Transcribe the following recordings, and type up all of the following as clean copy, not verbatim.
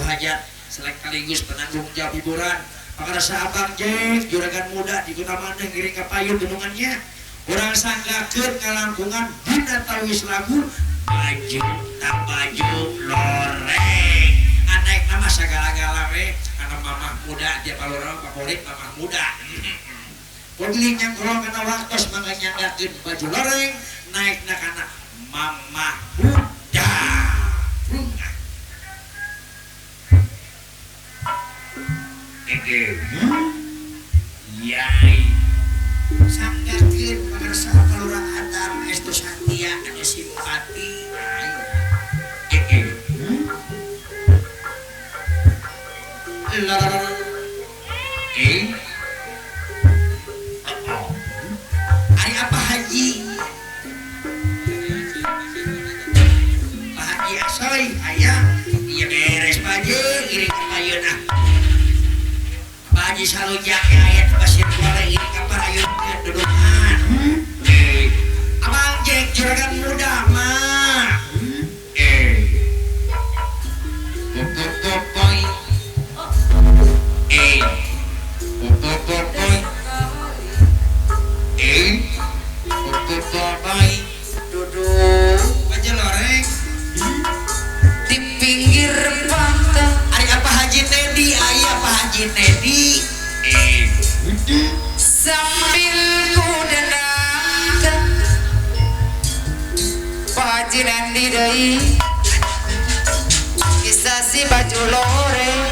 hajat sekaligus penanggung jawab hiburan pakarasa Abang Jek juragan muda di Kota Mandeng ngiring ka payun gunungannya urang sanggakeun ngalangkungan dina tawis lagu baju tak baju loreng anek nama segala-gala we anak mamah muda dia palurang favorit mamah muda pemiling yang kurang kena waktos mangga nyanggakeun baju loreng naik na kana mamah muda Yai sanggakeun pagarsa kalurang Adam estu satya anu simpati Ari apa haji Pak Haji Asoy aya ieu beres paje ngiring ka payun Pak Haji Salujak aya di pasir kuare ngiring ka payun dudungan Abang Jek juragan muda mah popopoy popopoy popopoy duduk aja loreng di pinggir pantai ari apa Haji Nedi aya Pak Haji Nedi sambil kuda nangka Pak Haji Nedi deui kisah si baju loreng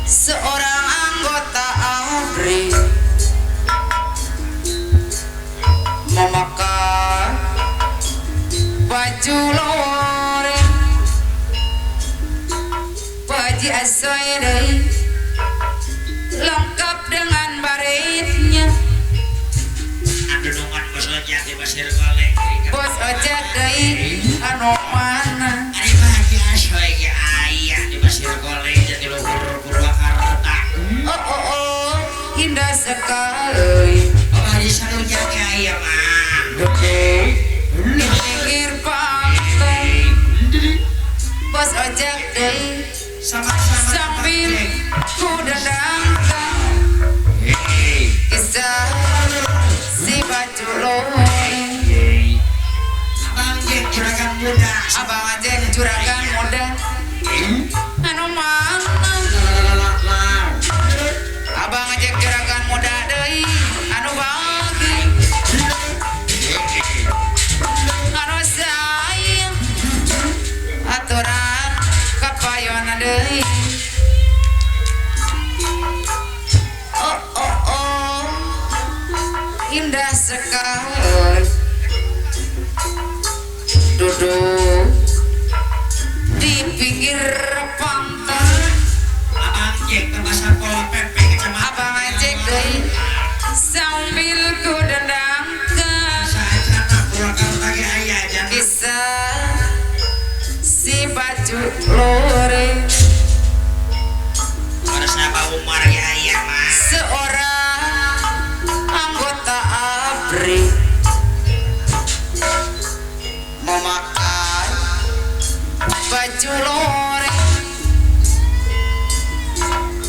seorang anggota ABRI memakai baju loreng Pak Haji Asoy deui lengkap dengan baretnya dudungan bos ojek di pasir kuare bos ojek deui anu mana ari Pak Haji Asoy ge aya di pasir kuare jadi luhur Purwakarta oh indah sekali Pak Haji Salujak ge aya mah di pinggir pantai bos ojek deui sama-sama sambil kuda nangka kisah si baju loreng Abang Jek juragan muda abang ajek juragan muda anu mana abang ajek juragan muda deui anu bagi anu sayang aturan kapayona deui oh indah sekali duduk di pinggir pantai Abang Jek ke pasar Pola Pepe kecamatan abang ajek deui sambil kuda nangka Sana Purwakarta ge aya jangan kisah si baju loreng harusnya Pak Umar ge aya mah seorang anggota ABRI memakai baju loreng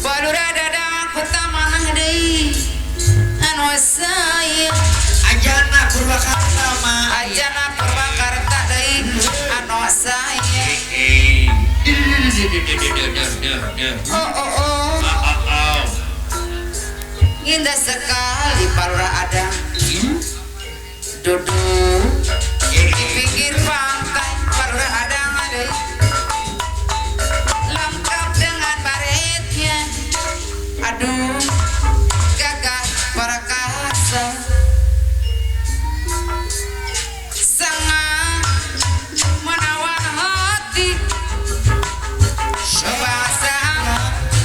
balura dadang kota manah deui anu sayang ajana Purwakarta mah ajana Purwakarta deui anu sayang oh indah sekali palura ada duduk di pinggir pantai palura ada deui lengkap dengan baretnya aduh gagah perkasa sangat menawan hati bahasa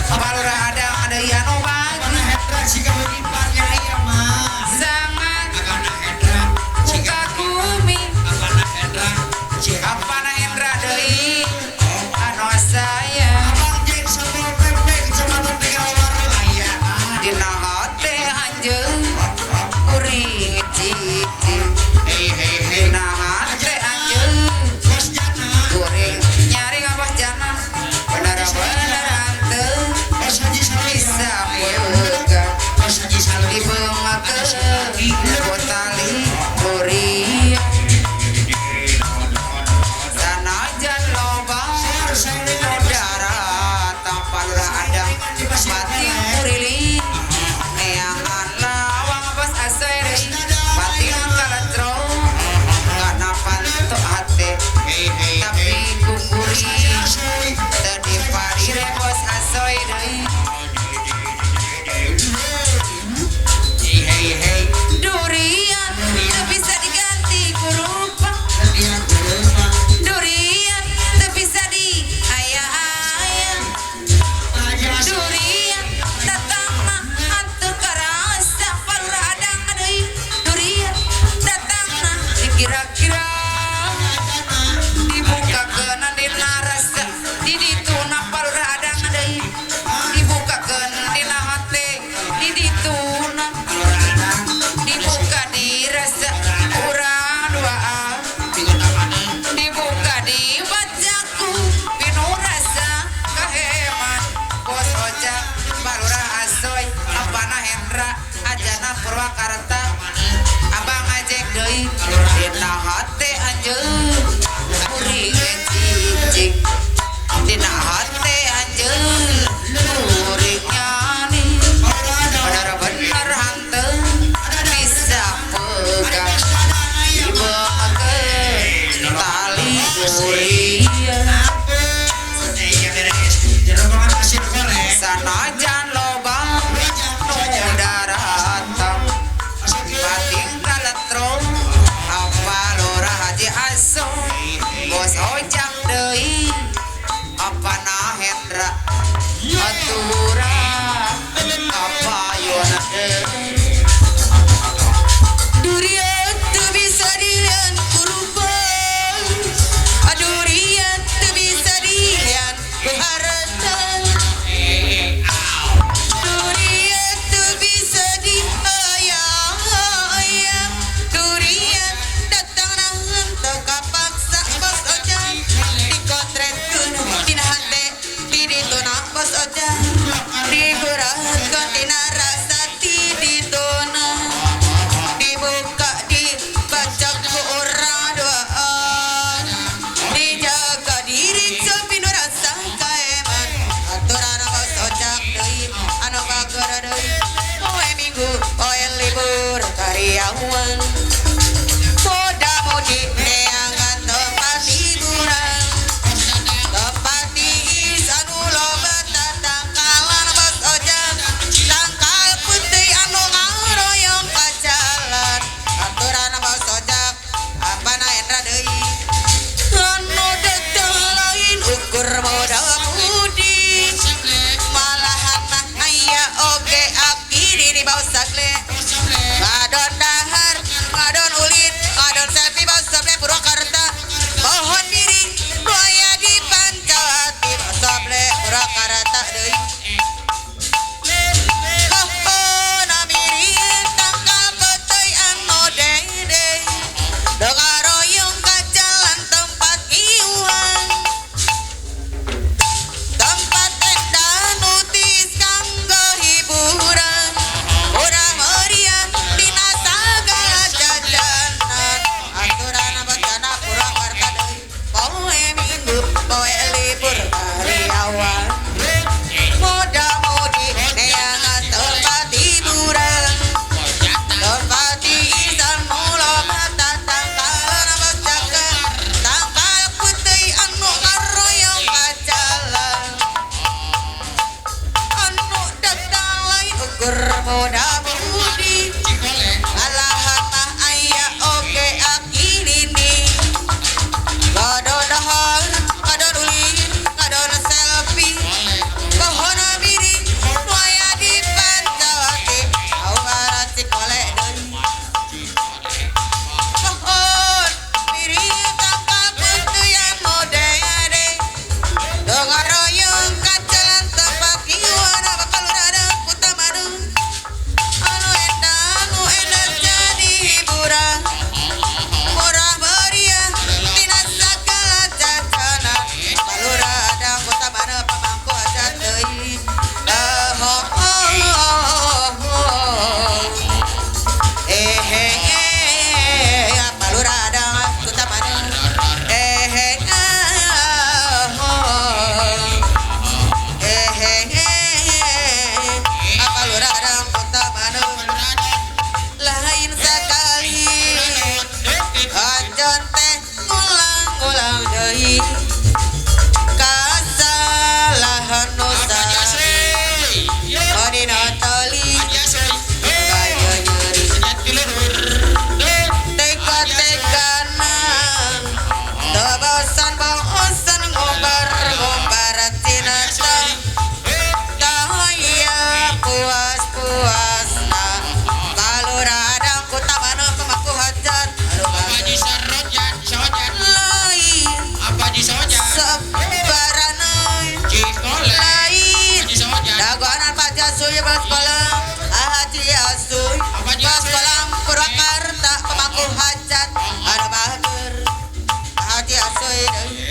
palura ada deui anu bagi mana hedra siga diparnya aya mah sangat agana hedra siga mukaku mulia Iya beres. Jerogongan pasir goreng. sanajan lobang nu daratan bating kaletrum apa lurah haji asung bos ojak deui apa nah Hendra atura apa yona deui durian teu bisa dilian kurupan durian teu bisa dilian kuharatan durian teu bisa diayang durian datang nahan teu kapaksa bos ojak dikontretkeun dina hate di dituna bos ojak digerakkeun dina rasa ti dituna dibuka dibaca ku urang doaan dijaga diri sepi nu rasa kaeman aturan bos ojak deui anu bageur deui poe minggu poe libur karyawan muda-mudi neangan tempat hiburan tempat tiis anu loba tatangkalan bos ojak tangkal putih anu ngaroyong ka jalan aturan bos ojak apana Hendra deui anu datang lain ukur muda-mudi malahan mah aya oge aki di bawah sagle ngadon dahar ngadon ulin ngadon selfie bawah sagle Purwakarta pohon diri buaya di Pancawati bawah sagle Purwakarta deui namirin tangkal peuteui anu dede dengaroyong ka jalan tempat iuhan tempat tenda nutis kanggo hiburan urang meriah dina sagala jajanan aturan bencana Purwakarta deui poe minggu poe libur karyawan muda-mudi neangan tempat hiburan tempat tiisan muloba tatangkalan bos jaga tangkal putih anu ngaroyong ka jalan anu datang lain ukur muda-mudi alahan mah aya oge aki nini ngadon dahar ngadon ulin ngadon selfie pohon miring nu aya di Pancawati awaran cikole deui pohon miring tangkal putih anu dede dengaroyong ka jalan tempat iuhan Bakalurada Kutamadu anu edan jadi hiburan murah meriah dina sagala jajanan Bakalurada Kutamadu pamangku aja deui Bakalurada Kutamadu Bakalurada Kutamadu lain sekali ajan teh ulang-ulang deui kasalahan nu dina tali kaya nyeri teka-tekanan teu bosan ngombar cinta tahaya puas-puasna Bakalurada Kutamadu pamangku hajat lain sebaraneuy lain dagoanan Pak Jasuy bos sekolah Haji Asuy bos sekolah Purwakarta pamangku hajat ada bahadur Haji Asuy deui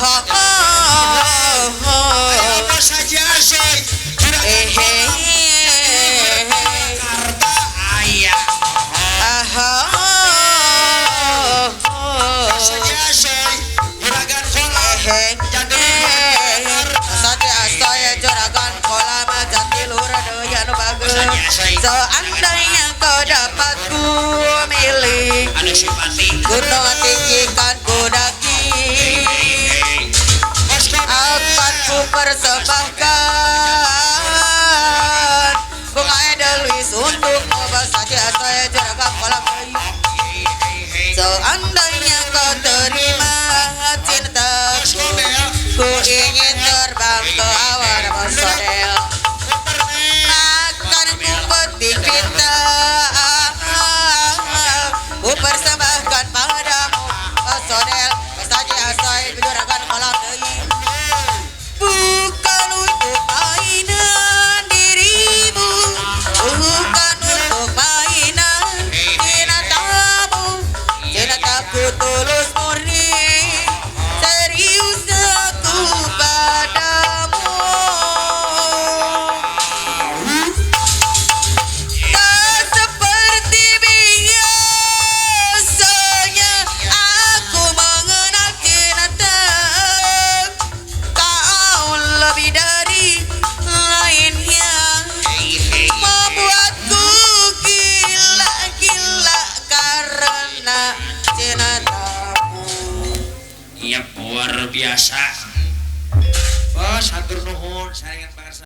apa saja soy Jakarta ayah saja soy juragan kolam Seandainya kau dapat ku milik anu simpati gunung tinggikan ku daki akan ku persembahkan bunga edelweiss untukmu bersaja saya juragan kolam bayi. Seandainya kau terima cintaku ku ingin terbang ke awan bersodel akan ku petik bintang ku persembahkan padamu bersodel bersaja saya juragan kolam bayi. Bukan untuk mainan dirimu, bukan untuk mainan cintamu, cintaku tulus murni, serius aku padamu. Tak seperti biasanya aku mengenal cinta. Kau lebih dari lainnya membuatku gila-gila karena cintamu. iya luar biasa bos hatur nuhun sayangan